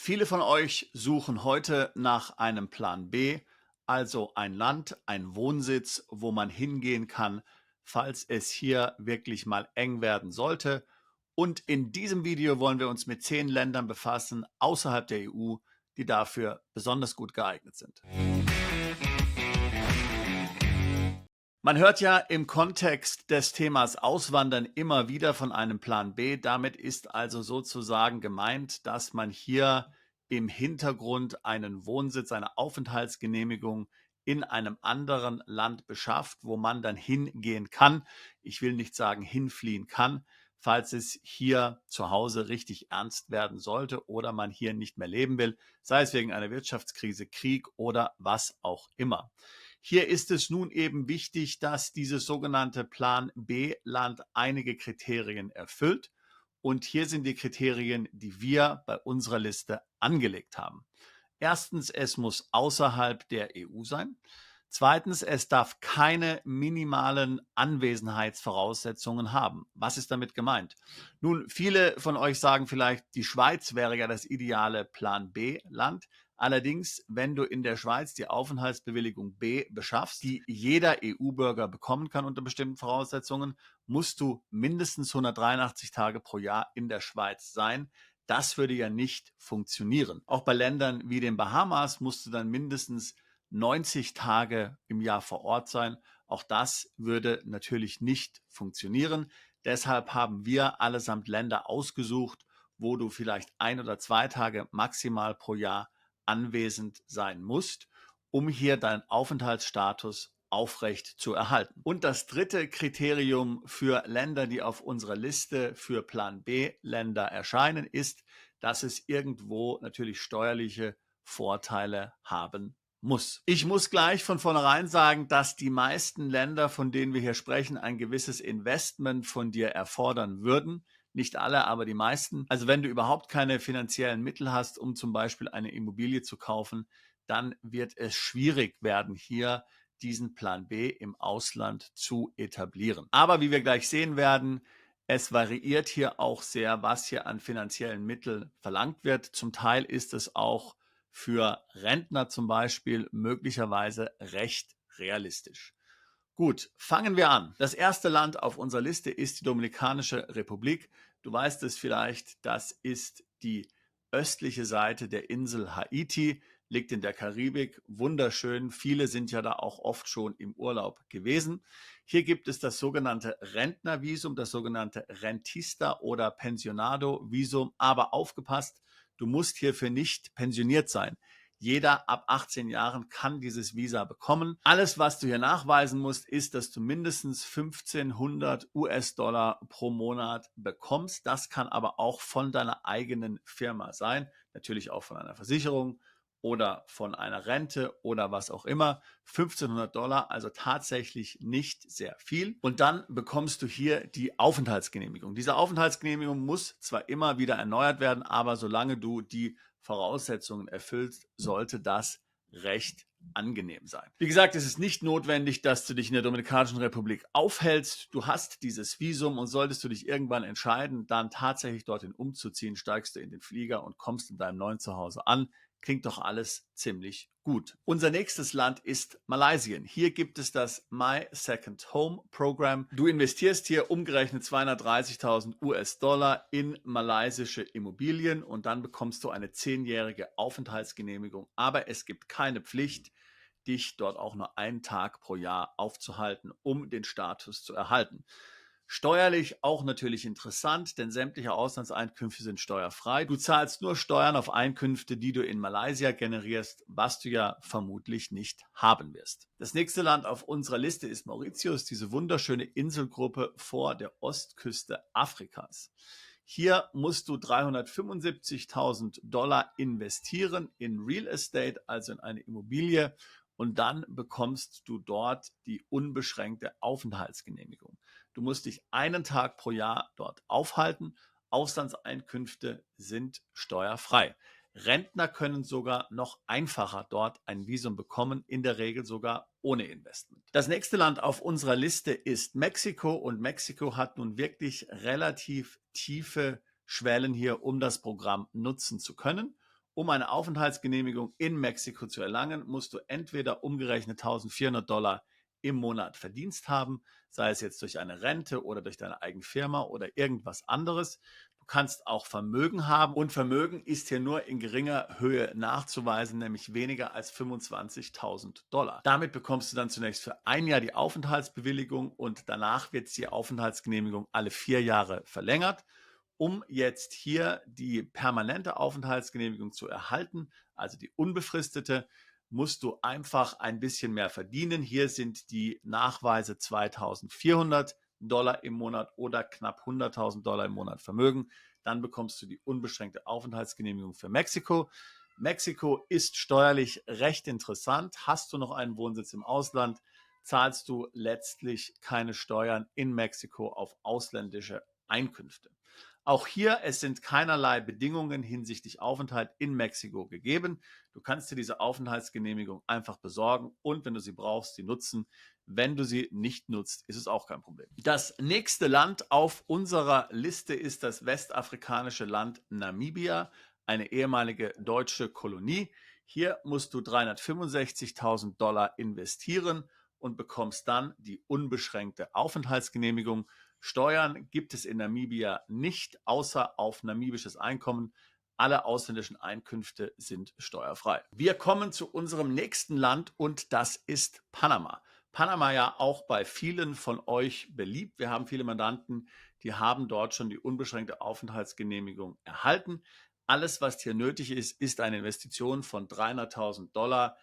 Viele von euch suchen heute nach einem Plan B, also ein Land, ein Wohnsitz, wo man hingehen kann, falls es hier wirklich mal eng werden sollte. Und in diesem Video wollen wir uns mit 10 Ländern befassen außerhalb der EU, die dafür besonders gut geeignet sind. Man hört ja im Kontext des Themas Auswandern immer wieder von einem Plan B. Damit ist also sozusagen gemeint, dass man hier im Hintergrund einen Wohnsitz, eine Aufenthaltsgenehmigung in einem anderen Land beschafft, wo man dann hingehen kann. Ich will nicht sagen hinfliehen kann, falls es hier zu Hause richtig ernst werden sollte oder man hier nicht mehr leben will, sei es wegen einer Wirtschaftskrise, Krieg oder was auch immer. Hier ist es nun eben wichtig, dass dieses sogenannte Plan B-Land einige Kriterien erfüllt. Und hier sind die Kriterien, die wir bei unserer Liste angelegt haben. Erstens, es muss außerhalb der EU sein. Zweitens, es darf keine minimalen Anwesenheitsvoraussetzungen haben. Was ist damit gemeint? Nun, viele von euch sagen vielleicht, die Schweiz wäre ja das ideale Plan B-Land. Allerdings, wenn du in der Schweiz die Aufenthaltsbewilligung B beschaffst, die jeder EU-Bürger bekommen kann unter bestimmten Voraussetzungen, musst du mindestens 183 Tage pro Jahr in der Schweiz sein. Das würde ja nicht funktionieren. Auch bei Ländern wie den Bahamas musst du dann mindestens 90 Tage im Jahr vor Ort sein. Auch das würde natürlich nicht funktionieren. Deshalb haben wir allesamt Länder ausgesucht, wo du vielleicht 1 oder 2 Tage maximal pro Jahr anwesend sein musst, um hier deinen Aufenthaltsstatus aufrecht zu erhalten. Und das dritte Kriterium für Länder, die auf unserer Liste für Plan B-Länder erscheinen, ist, dass es irgendwo natürlich steuerliche Vorteile haben muss. Ich muss gleich von vornherein sagen, dass die meisten Länder, von denen wir hier sprechen, ein gewisses Investment von dir erfordern würden. Nicht alle, aber die meisten. Also wenn du überhaupt keine finanziellen Mittel hast, um zum Beispiel eine Immobilie zu kaufen, dann wird es schwierig werden, hier diesen Plan B im Ausland zu etablieren. Aber wie wir gleich sehen werden, es variiert hier auch sehr, was hier an finanziellen Mitteln verlangt wird. Zum Teil ist es auch für Rentner zum Beispiel möglicherweise recht realistisch. Gut, fangen wir an. Das erste Land auf unserer Liste ist die Dominikanische Republik. Du weißt es vielleicht, das ist die östliche Seite der Insel Haiti, liegt in der Karibik, wunderschön. Viele sind ja da auch oft schon im Urlaub gewesen. Hier gibt es das sogenannte Rentnervisum, das sogenannte Rentista- oder Pensionado-Visum. Aber aufgepasst, du musst hierfür nicht pensioniert sein. Jeder ab 18 Jahren kann dieses Visa bekommen. Alles, was du hier nachweisen musst, ist, dass du mindestens 1500 US-Dollar pro Monat bekommst. Das kann aber auch von deiner eigenen Firma sein, natürlich auch von einer Versicherung oder von einer Rente oder was auch immer. 1500 Dollar, also tatsächlich nicht sehr viel. Und dann bekommst du hier die Aufenthaltsgenehmigung. Diese Aufenthaltsgenehmigung muss zwar immer wieder erneuert werden, aber solange du die Voraussetzungen erfüllst, sollte das recht angenehm sein. Wie gesagt, es ist nicht notwendig, dass du dich in der Dominikanischen Republik aufhältst. Du hast dieses Visum und solltest du dich irgendwann entscheiden, dann tatsächlich dorthin umzuziehen, steigst du in den Flieger und kommst in deinem neuen Zuhause an. Klingt doch alles ziemlich gut. Unser nächstes Land ist Malaysia. Hier gibt es das My Second Home Program. Du investierst hier umgerechnet 230.000 US-Dollar in malaysische Immobilien und dann bekommst du eine 10-jährige Aufenthaltsgenehmigung. Aber es gibt keine Pflicht, dich dort auch nur einen Tag pro Jahr aufzuhalten, um den Status zu erhalten. Steuerlich auch natürlich interessant, denn sämtliche Auslandseinkünfte sind steuerfrei. Du zahlst nur Steuern auf Einkünfte, die du in Malaysia generierst, was du ja vermutlich nicht haben wirst. Das nächste Land auf unserer Liste ist Mauritius, diese wunderschöne Inselgruppe vor der Ostküste Afrikas. Hier musst du 375.000 Dollar investieren in Real Estate, also in eine Immobilie, und dann bekommst du dort die unbeschränkte Aufenthaltsgenehmigung. Du musst dich einen Tag pro Jahr dort aufhalten. Auslandseinkünfte sind steuerfrei. Rentner können sogar noch einfacher dort ein Visum bekommen, in der Regel sogar ohne Investment. Das nächste Land auf unserer Liste ist Mexiko und Mexiko hat nun wirklich relativ tiefe Schwellen hier, um das Programm nutzen zu können. Um eine Aufenthaltsgenehmigung in Mexiko zu erlangen, musst du entweder umgerechnet $1.400 im Monat Verdienst haben, sei es jetzt durch eine Rente oder durch deine eigene Firma oder irgendwas anderes. Du kannst auch Vermögen haben und Vermögen ist hier nur in geringer Höhe nachzuweisen, nämlich weniger als $25.000. Damit bekommst du dann zunächst für ein Jahr die Aufenthaltsbewilligung und danach wird die Aufenthaltsgenehmigung alle 4 Jahre verlängert. Um jetzt hier die permanente Aufenthaltsgenehmigung zu erhalten, also die unbefristete, musst du einfach ein bisschen mehr verdienen. Hier sind die Nachweise $2.400 im Monat oder knapp $100.000 im Monat Vermögen. Dann bekommst du die unbeschränkte Aufenthaltsgenehmigung für Mexiko. Mexiko ist steuerlich recht interessant. Hast du noch einen Wohnsitz im Ausland, zahlst du letztlich keine Steuern in Mexiko auf ausländische Einkünfte. Auch hier, es sind keinerlei Bedingungen hinsichtlich Aufenthalt in Mexiko gegeben. Du kannst dir diese Aufenthaltsgenehmigung einfach besorgen und wenn du sie brauchst, sie nutzen. Wenn du sie nicht nutzt, ist es auch kein Problem. Das nächste Land auf unserer Liste ist das westafrikanische Land Namibia, eine ehemalige deutsche Kolonie. Hier musst du $365.000 investieren und bekommst dann die unbeschränkte Aufenthaltsgenehmigung. Steuern gibt es in Namibia nicht, außer auf namibisches Einkommen. Alle ausländischen Einkünfte sind steuerfrei. Wir kommen zu unserem nächsten Land und das ist Panama. Panama ja auch bei vielen von euch beliebt. Wir haben viele Mandanten, die haben dort schon die unbeschränkte Aufenthaltsgenehmigung erhalten. Alles, was hier nötig ist, ist eine Investition von $300.000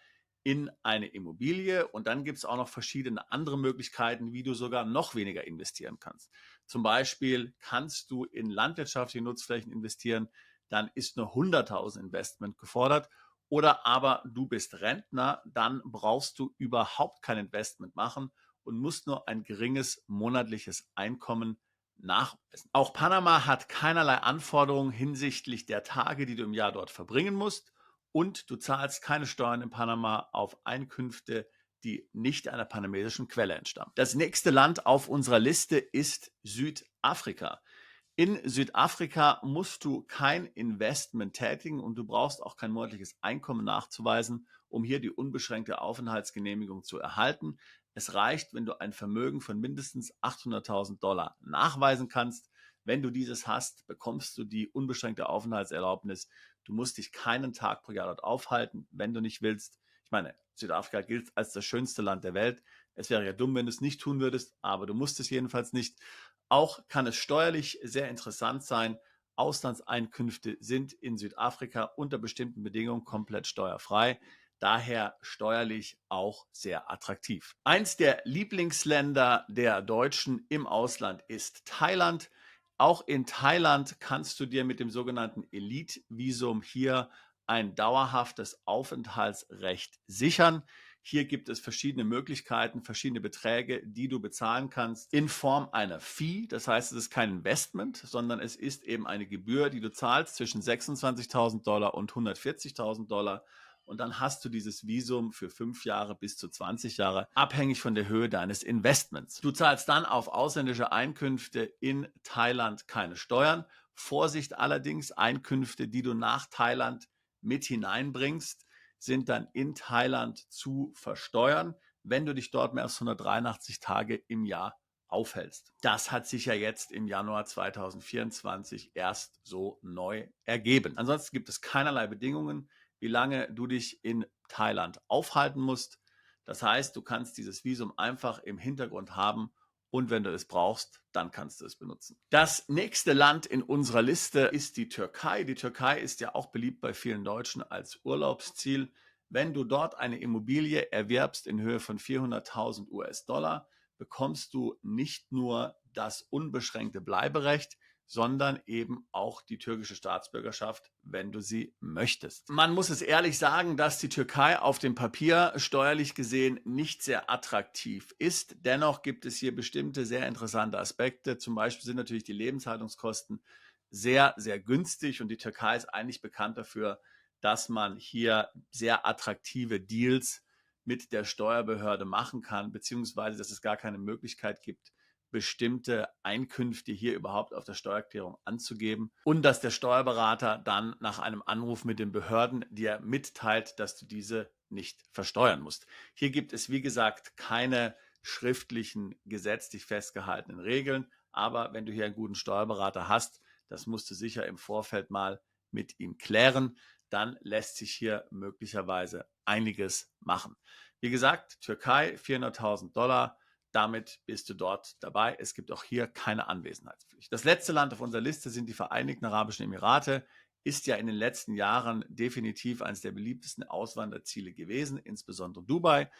in eine Immobilie und dann gibt es auch noch verschiedene andere Möglichkeiten, wie du sogar noch weniger investieren kannst. Zum Beispiel kannst du in landwirtschaftliche Nutzflächen investieren, dann ist nur 100.000 Investment gefordert oder aber du bist Rentner, dann brauchst du überhaupt kein Investment machen und musst nur ein geringes monatliches Einkommen nachweisen. Auch Panama hat keinerlei Anforderungen hinsichtlich der Tage, die du im Jahr dort verbringen musst. Und du zahlst keine Steuern in Panama auf Einkünfte, die nicht einer panamesischen Quelle entstammen. Das nächste Land auf unserer Liste ist Südafrika. In Südafrika musst du kein Investment tätigen und du brauchst auch kein monatliches Einkommen nachzuweisen, um hier die unbeschränkte Aufenthaltsgenehmigung zu erhalten. Es reicht, wenn du ein Vermögen von mindestens $800.000 nachweisen kannst. Wenn du dieses hast, bekommst du die unbeschränkte Aufenthaltserlaubnis. Du musst dich keinen Tag pro Jahr dort aufhalten, wenn du nicht willst. Ich meine, Südafrika gilt als das schönste Land der Welt. Es wäre ja dumm, wenn du es nicht tun würdest, aber du musst es jedenfalls nicht. Auch kann es steuerlich sehr interessant sein. Auslandseinkünfte sind in Südafrika unter bestimmten Bedingungen komplett steuerfrei. Daher steuerlich auch sehr attraktiv. Eins der Lieblingsländer der Deutschen im Ausland ist Thailand. Auch in Thailand kannst du dir mit dem sogenannten Elite-Visum hier ein dauerhaftes Aufenthaltsrecht sichern. Hier gibt es verschiedene Möglichkeiten, verschiedene Beträge, die du bezahlen kannst in Form einer Fee. Das heißt, es ist kein Investment, sondern es ist eben eine Gebühr, die du zahlst zwischen $26.000 und $140.000. Und dann hast du dieses Visum für 5 Jahre bis zu 20 Jahre, abhängig von der Höhe deines Investments. Du zahlst dann auf ausländische Einkünfte in Thailand keine Steuern. Vorsicht allerdings, Einkünfte, die du nach Thailand mit hineinbringst, sind dann in Thailand zu versteuern, wenn du dich dort mehr als 183 Tage im Jahr aufhältst. Das hat sich ja jetzt im Januar 2024 erst so neu ergeben. Ansonsten gibt es keinerlei Bedingungen, wie lange du dich in Thailand aufhalten musst. Das heißt, du kannst dieses Visum einfach im Hintergrund haben und wenn du es brauchst, dann kannst du es benutzen. Das nächste Land in unserer Liste ist die Türkei. Die Türkei ist ja auch beliebt bei vielen Deutschen als Urlaubsziel. Wenn du dort eine Immobilie erwerbst in Höhe von 400.000 US-Dollar, bekommst du nicht nur das unbeschränkte Bleiberecht, sondern eben auch die türkische Staatsbürgerschaft, wenn du sie möchtest. Man muss es ehrlich sagen, dass die Türkei auf dem Papier steuerlich gesehen nicht sehr attraktiv ist. Dennoch gibt es hier bestimmte sehr interessante Aspekte. Zum Beispiel sind natürlich die Lebenshaltungskosten sehr, sehr günstig und die Türkei ist eigentlich bekannt dafür, dass man hier sehr attraktive Deals mit der Steuerbehörde machen kann, beziehungsweise dass es gar keine Möglichkeit gibt, bestimmte Einkünfte hier überhaupt auf der Steuererklärung anzugeben und dass der Steuerberater dann nach einem Anruf mit den Behörden dir mitteilt, dass du diese nicht versteuern musst. Hier gibt es, wie gesagt, keine schriftlichen, gesetzlich festgehaltenen Regeln, aber wenn du hier einen guten Steuerberater hast, das musst du sicher im Vorfeld mal mit ihm klären, dann lässt sich hier möglicherweise einiges machen. Wie gesagt, Türkei, $400.000, damit bist du dort dabei. Es gibt auch hier keine Anwesenheitspflicht. Das letzte Land auf unserer Liste sind die Vereinigten Arabischen Emirate. Ist ja in den letzten Jahren definitiv eines der beliebtesten Auswanderziele gewesen, insbesondere Dubai.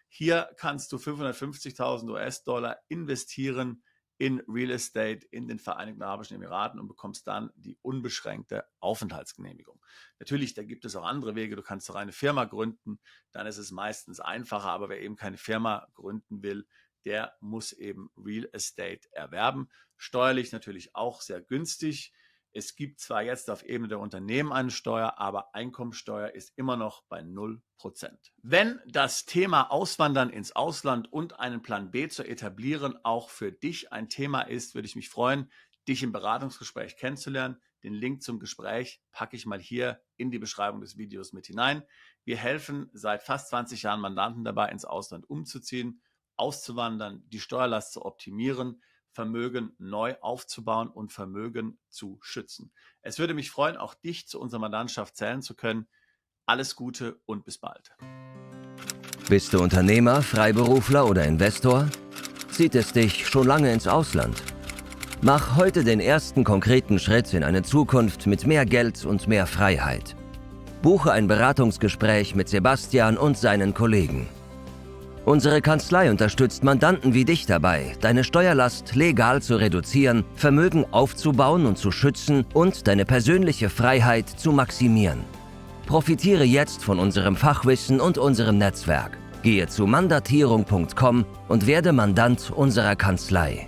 Hier kannst du 550.000 US-Dollar investieren in Real Estate in den Vereinigten Arabischen Emiraten und bekommst dann die unbeschränkte Aufenthaltsgenehmigung. Natürlich, da gibt es auch andere Wege. Du kannst auch eine Firma gründen, dann ist es meistens einfacher, aber wer eben keine Firma gründen will, der muss eben Real Estate erwerben. Steuerlich natürlich auch sehr günstig. Es gibt zwar jetzt auf Ebene der Unternehmen eine Steuer, aber Einkommensteuer ist immer noch bei 0%. Wenn das Thema Auswandern ins Ausland und einen Plan B zu etablieren auch für dich ein Thema ist, würde ich mich freuen, dich im Beratungsgespräch kennenzulernen. Den Link zum Gespräch packe ich mal hier in die Beschreibung des Videos mit hinein. Wir helfen seit fast 20 Jahren Mandanten dabei, ins Ausland umzuziehen, auszuwandern, die Steuerlast zu optimieren, Vermögen neu aufzubauen und Vermögen zu schützen. Es würde mich freuen, auch dich zu unserer Mandantschaft zählen zu können. Alles Gute und bis bald. Bist du Unternehmer, Freiberufler oder Investor? Zieht es dich schon lange ins Ausland? Mach heute den ersten konkreten Schritt in eine Zukunft mit mehr Geld und mehr Freiheit. Buche ein Beratungsgespräch mit Sebastian und seinen Kollegen. Unsere Kanzlei unterstützt Mandanten wie dich dabei, deine Steuerlast legal zu reduzieren, Vermögen aufzubauen und zu schützen und deine persönliche Freiheit zu maximieren. Profitiere jetzt von unserem Fachwissen und unserem Netzwerk. Gehe zu mandatierung.com und werde Mandant unserer Kanzlei.